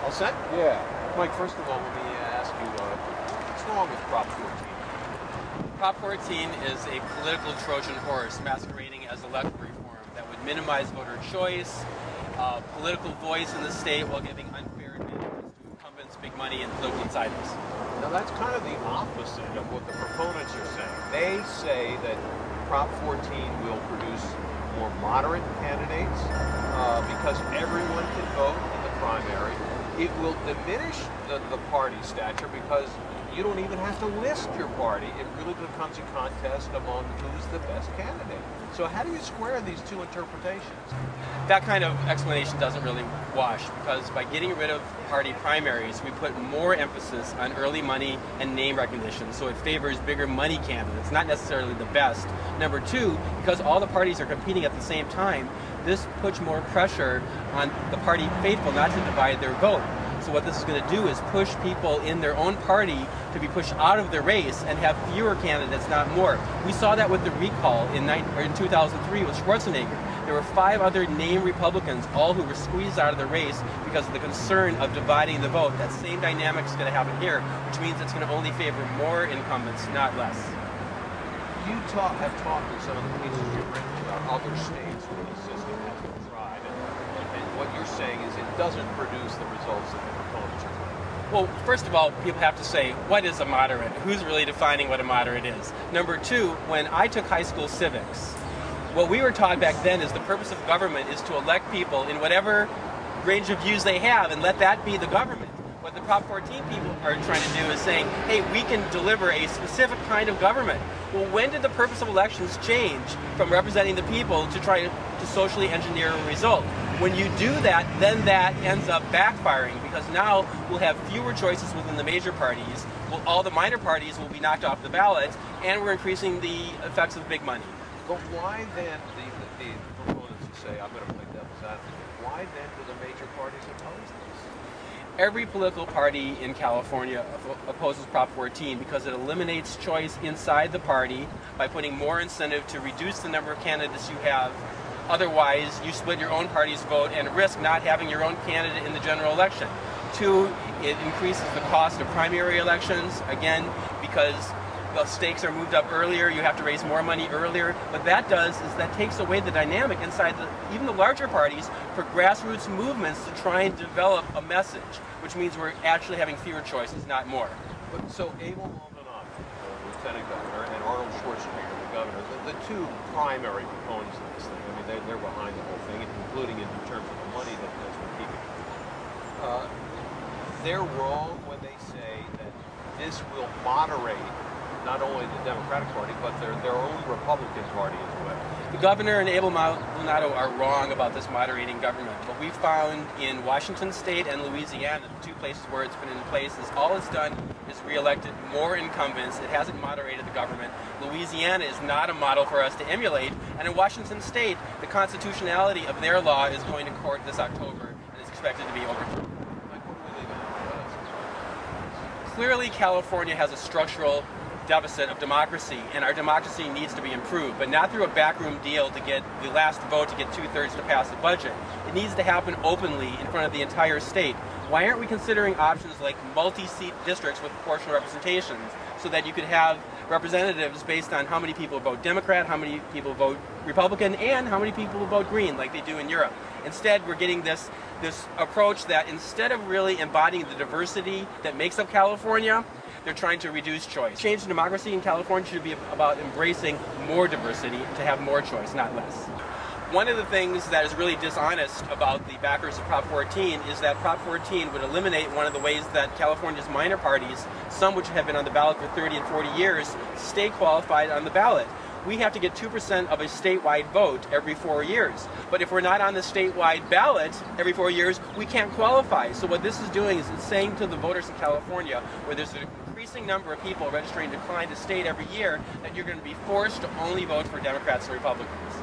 All set? Yeah. Mike, first of all, let me ask you, what's wrong with Prop 14? Prop 14 is a political Trojan horse masquerading as electoral reform that would minimize voter choice, political voice in the state while giving unfair advantages to incumbents, big money, and political insiders. Now, that's kind of the opposite of what the proponents are saying. They say that Prop 14 will produce more moderate candidates because everyone can vote in the primary. It will diminish the party stature because you don't even have to list your party. It really becomes a contest among who's the best candidate. So how do you square these two interpretations? That kind of explanation doesn't really wash, because by getting rid of party primaries, we put more emphasis on early money and name recognition, so it favors bigger money candidates, not necessarily the best. Number two, because all the parties are competing at the same time, this puts more pressure on the party faithful not to divide their vote. So what this is going to do is push people in their own party to be pushed out of the race and have fewer candidates, not more. We saw that with the recall in 2003 with Schwarzenegger. There were 5 other named Republicans, all who were squeezed out of the race because of the concern of dividing the vote. That same dynamic is going to happen here, which means it's going to only favor more incumbents, not less. You have talked in some of the pieces you've written about other states where the system has been tried, and what you're saying is it doesn't produce the results that the proponents are claiming. Well, first of all, people have to say, what is a moderate? Who's really defining what a moderate is? Number two, when I took high school civics, what we were taught back then is the purpose of government is to elect people in whatever range of views they have and let that be the government. What the Prop 14 people are trying to do is saying, hey, we can deliver a specific kind of government. Well, when did the purpose of elections change from representing the people to try to socially engineer a result? When you do that, then that ends up backfiring, because now we'll have fewer choices within the major parties. Well, all the minor parties will be knocked off the ballot, and we're increasing the effects of big money. But why then, the proponents who say, I'm going to play devil's advocate, why then do the major parties oppose this? Every political party in California opposes Prop 14 because it eliminates choice inside the party by putting more incentive to reduce the number of candidates you have. Otherwise, you split your own party's vote and risk not having your own candidate in the general election. 2, it increases the cost of primary elections, again, because the stakes are moved up earlier, you have to raise more money earlier. What that does is that takes away the dynamic inside even the larger parties for grassroots movements to try and develop a message, which means we're actually having fewer choices, not more. But so Abel Maldonado, the lieutenant governor, and Arnold Schwarzenegger, the governor, the two primary proponents of this thing, I mean, they're behind the whole thing, including in terms of the money that's been keeping it. They're wrong when they say that this will moderate not only the Democratic Party, but their own Republican Party as well. The governor and Abel Maldonado are wrong about this moderating government. What we found in Washington State and Louisiana, the 2 places where it's been in place, is all it's done is re-elected more incumbents. It hasn't moderated the government. Louisiana is not a model for us to emulate. And in Washington State, the constitutionality of their law is going to court this October and is expected to be overturned. Clearly, California has a structural deficit of democracy, and our democracy needs to be improved, but not through a backroom deal to get the last vote to get 2/3 to pass the budget. It needs to happen openly in front of the entire state. Why aren't we considering options like multi-seat districts with proportional representations so that you could have representatives based on how many people vote Democrat, how many people vote Republican, and how many people vote Green like they do in Europe? Instead, we're getting this approach that instead of really embodying the diversity that makes up California, they're trying to reduce choice. Change in democracy in California should be about embracing more diversity to have more choice, not less. One of the things that is really dishonest about the backers of Prop 14 is that Prop 14 would eliminate one of the ways that California's minor parties, some which have been on the ballot for 30 and 40 years, stay qualified on the ballot. We have to get 2% of a statewide vote every 4 years. But if we're not on the statewide ballot every 4 years, we can't qualify. So what this is doing is it's saying to the voters in California, where there's an increasing number of people registering to decline to state every year, that you're going to be forced to only vote for Democrats and Republicans.